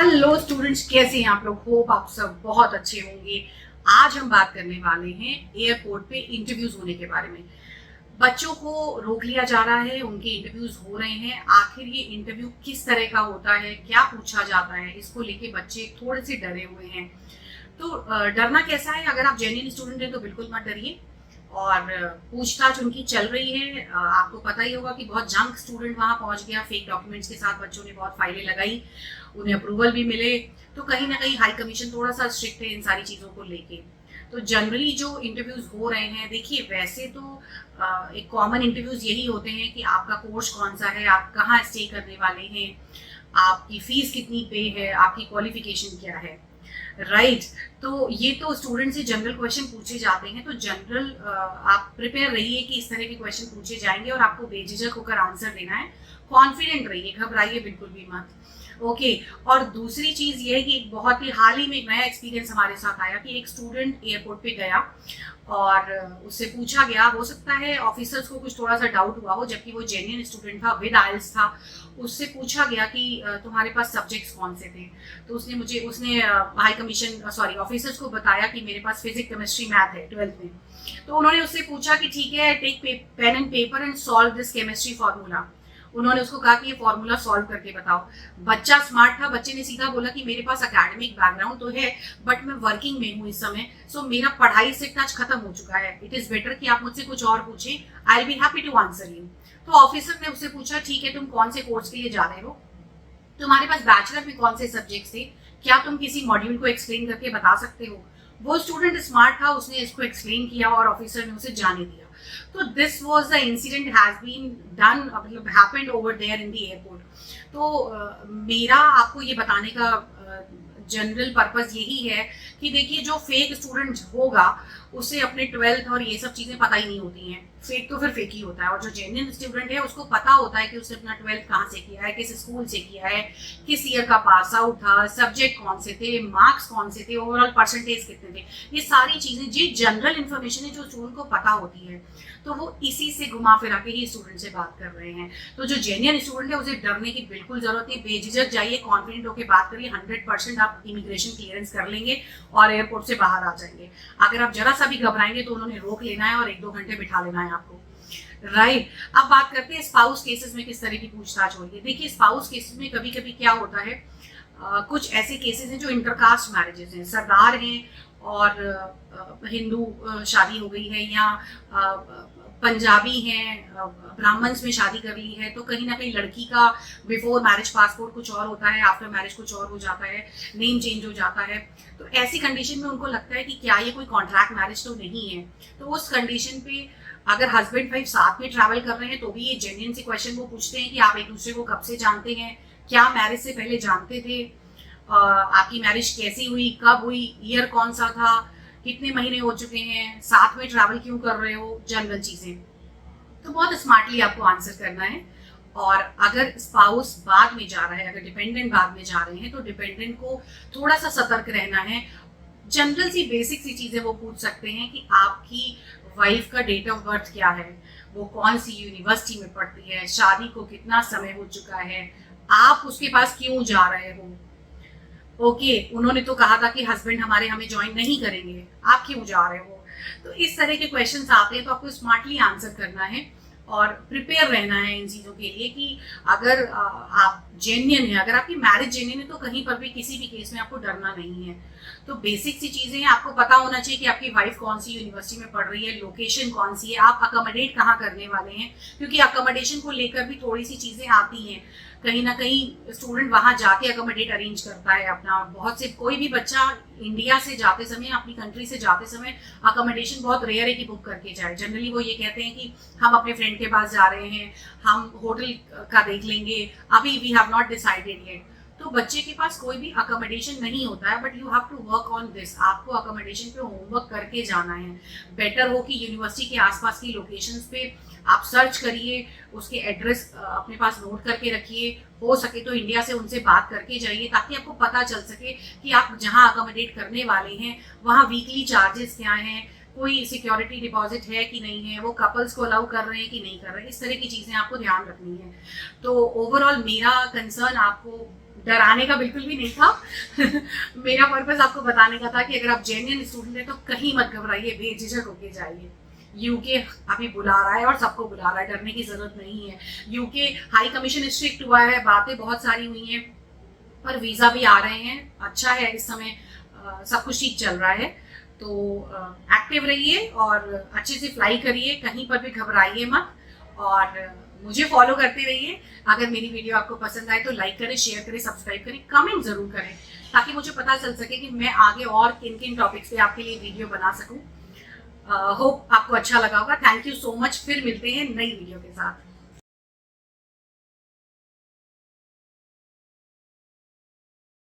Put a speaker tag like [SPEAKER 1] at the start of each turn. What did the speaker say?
[SPEAKER 1] Hello students, कैसे हैं आप लोग? होप आप सब बहुत अच्छे होंगे। आज हम बात करने वाले हैं एयरपोर्ट पे इंटरव्यूज होने के बारे में। बच्चों को रोक लिया जा रहा है, उनके इंटरव्यूज हो रहे हैं। आखिर ये इंटरव्यू किस तरह का होता है, क्या पूछा जाता है, इसको लेके बच्चे थोड़े से डरे हुए हैं। तो डरना कैसा है? अगर आप जेन्युइन स्टूडेंट हैं तो बिल्कुल मत डरिए। और पूछताछ उनकी चल रही है। आपको पता ही होगा कि बहुत जंक स्टूडेंट वहां पहुंच गया, फेक डॉक्यूमेंट्स के साथ बच्चों ने बहुत फाइलें लगाई, उन्हें अप्रूवल भी मिले। तो कहीं ना कहीं हाई कमीशन थोड़ा सा स्ट्रिक्ट है इन सारी चीज़ों को लेके। तो जनरली जो इंटरव्यूज हो रहे हैं, देखिए वैसे तो एक कॉमन इंटरव्यूज यही होते हैं कि आपका कोर्स कौन सा है, आप कहाँ स्टे करने वाले हैं, आपकी फीस कितनी पे है, आपकी क्वालिफिकेशन क्या है, राइट। तो ये तो स्टूडेंट से जनरल क्वेश्चन पूछे जाते हैं। तो जनरल आप प्रिपेयर रहिए कि इस तरह के क्वेश्चन पूछे जाएंगे और आपको बेझिझक होकर आंसर देना है। कॉन्फिडेंट रहिए, घबराइए बिल्कुल भी मत। ओके। और दूसरी चीज ये है कि एक बहुत ही हाल ही में एक नया एक्सपीरियंस हमारे साथ आया कि एक स्टूडेंट एयरपोर्ट पे गया और उससे पूछा गया, हो सकता है ऑफिसर्स को कुछ थोड़ा सा डाउट हुआ हो, जबकि वो जेन्युइन स्टूडेंट था, विद आइल्स था। उससे पूछा गया कि तुम्हारे पास सब्जेक्ट्स कौन से थे। तो उसने हाई कमीशन सॉरी ऑफिसर्स को बताया कि मेरे पास फिजिक्स केमिस्ट्री मैथ है 12th में। तो उन्होंने उससे पूछा कि ठीक है, take pen and paper and solve this chemistry formula. उन्होंने उसको कहा कि ये फॉर्मूला सॉल्व करके बताओ। बच्चा स्मार्ट था, बच्चे ने सीधा बोला कि मेरे पास एकेडमिक बैकग्राउंड तो है, बट मैं वर्किंग में हूँ इस समय, सो मेरा पढ़ाई से टच खत्म हो चुका है। इट इज बेटर कि आप मुझसे कुछ और पूछें, I will be happy to answer you. तो ऑफिसर ने उससे पूछा, ठीक है, तुम कौन से कोर्स के लिए जा रहे हो, तुम्हारे पास बैचलर में कौन से सब्जेक्ट्स थे, क्या तुम किसी मॉड्यूल को एक्सप्लेन करके बता सकते हो। वो स्टूडेंट स्मार्ट था, उसने इसको एक्सप्लेन किया और ऑफिसर ने उसे जाने दिया। तो this was the incident has been done, मतलब happened over there in the airport. तो मेरा आपको ये बताने का जनरल पर्पस यही है कि देखिए, जो फेक स्टूडेंट होगा उसे अपने 12th और ये सब चीजें पता ही नहीं होती हैं। फेक तो फिर फेक ही होता है, और जो जेन्युइन स्टूडेंट है उसको पता होता है कि उसने अपना 12th कहाँ से किया है, किस स्कूल से किया है, किस ईयर का पास आउट था, सब्जेक्ट कौन से थे, मार्क्स कौन से थे, ओवरऑल परसेंटेज कितने थे। ये सारी चीजें जी जनरल इन्फॉर्मेशन है जो स्टूडेंट को पता होती है। तो वो इसी से घुमा फिरा के ही स्टूडेंट से बात कर रहे हैं। तो जो जेन्युइन स्टूडेंट है उसे डरने की बिल्कुल जरूरत नहीं, बेझिझक जाइए, कॉन्फिडेंट होकर बात करिए। 100% आप इमिग्रेशन क्लियरेंस कर लेंगे और एयरपोर्ट से बाहर आ जाएंगे। अगर आप जरा सा भी घबराएंगे तो उन्होंने रोक लेना है और 1-2 घंटे बिठा लेना है आपको, राइट। अब बात करते हैं स्पाउस केसेस में किस तरह की पूछताछ हो रही है। देखिए, स्पाउस केसेस में कभी कभी क्या होता है, कुछ ऐसे केसेस हैं जो इंटरकास्ट मैरिजेस हैं, सरदार हैं और हिंदू शादी हो गई है, या पंजाबी हैं, ब्राह्मण्स में शादी कर ली है। तो कहीं ना कहीं लड़की का बिफोर मैरिज पासपोर्ट कुछ और होता है, आफ्टर मैरिज कुछ और हो जाता है, नेम चेंज हो जाता है। तो ऐसी कंडीशन में उनको लगता है कि क्या ये कोई कॉन्ट्रैक्ट मैरिज तो नहीं है। तो उस कंडीशन पे अगर हस्बैंड वाइफ साथ में ट्रैवल कर रहे हैं तो भी ये जेन्युइन से क्वेश्चन वो पूछते हैं कि आप एक दूसरे को कब से जानते हैं, क्या मैरिज से पहले जानते थे, आपकी मैरिज कैसी हुई, कब हुई, ईयर कौन सा था, कितने महीने हो चुके हैं, साथ में ट्रैवल क्यों कर रहे हो, जनरल चीजें। तो बहुत स्मार्टली आपको आंसर करना है। और अगर स्पाउस बाद में जा रहा है, अगर डिपेंडेंट बाद में जा रहे हैं, तो डिपेंडेंट को थोड़ा सा सतर्क रहना है। जनरल सी बेसिक सी चीजें वो पूछ सकते हैं कि आपकी वाइफ का डेट ऑफ बर्थ क्या है, वो कौन सी यूनिवर्सिटी में पढ़ती है, शादी को कितना समय हो चुका है, आप उसके पास क्यों जा रहे हो। ओके, उन्होंने तो कहा था कि हस्बैंड हमारे हमें ज्वाइन नहीं करेंगे, आप क्यों जा रहे हो। तो इस तरह के क्वेश्चंस आते हैं, तो आपको स्मार्टली आंसर करना है और प्रिपेयर रहना है इन चीज़ों के लिए कि अगर आप जेन्युइन है, अगर आपकी मैरिज जेन्युइन है, तो कहीं पर भी किसी भी केस में आपको डरना नहीं है। तो बेसिक सी चीज़ें हैं, आपको पता होना चाहिए कि आपकी वाइफ कौन सी यूनिवर्सिटी में पढ़ रही है, लोकेशन कौन सी है, आप अकोमोडेट कहाँ करने वाले हैं, क्योंकि अकोमोडेशन को लेकर भी थोड़ी सी चीज़ें आती हैं। कहीं ना कहीं स्टूडेंट वहां जाके अकोमोडेट अरेंज करता है अपना। बहुत से कोई भी बच्चा इंडिया से जाते समय, अपनी कंट्री से जाते समय अकोमोडेशन बहुत रेयर है कि बुक करके जाए। जनरली वो ये कहते हैं कि हम अपने फ्रेंड के पास जा रहे हैं, हम होटल का देख लेंगे, अभी we have not decided yet. तो बच्चे के पास कोई भी अकोमोडेशन नहीं होता है, but you have to work on this. आपको अकोमोडेशन पे होमवर्क करके जाना है। बेटर हो कि यूनिवर्सिटी के आसपास की लोकेशंस पे आप सर्च करिए, उसके एड्रेस अपने पास नोट करके रखिए, हो सके तो इंडिया से उनसे बात करके जाइए, ताकि आपको पता चल सके कि आप जहां अकोमोडेट करने वाले हैं वहां वीकली चार्जेस क्या हैं, कोई सिक्योरिटी डिपॉजिट है कि नहीं है, वो कपल्स को अलाउ कर रहे हैं कि नहीं कर रहे हैं। इस तरह की चीजें आपको ध्यान रखनी है। तो ओवरऑल मेरा कंसर्न आपको डराने का बिल्कुल भी नहीं था। मेरा पर्पस आपको बताने का था कि अगर आप जेन्युइन स्टूडेंट हैं तो कहीं मत घबराइए, बेझिझक होके जाइए। यूके अभी बुला रहा है और सबको बुला रहा है, डरने की जरूरत नहीं है। यूके हाई कमीशन स्ट्रिक्ट हुआ है, बातें बहुत सारी हुई हैं, पर वीजा भी आ रहे हैं, अच्छा है इस समय, सब कुछ ठीक चल रहा है। तो एक्टिव रहिए और अच्छे से फ्लाई करिए, कहीं पर भी घबराइए मत, और मुझे फॉलो करते रहिए। अगर मेरी वीडियो आपको पसंद आए तो लाइक करें, शेयर करें, सब्सक्राइब करें, कमेंट जरूर करें, ताकि मुझे पता चल सके कि मैं आगे और किन किन टॉपिक्स पे आपके लिए वीडियो बना सकूं। होप आपको अच्छा लगा होगा। थैंक यू सो मच, फिर मिलते हैं नई वीडियो के साथ।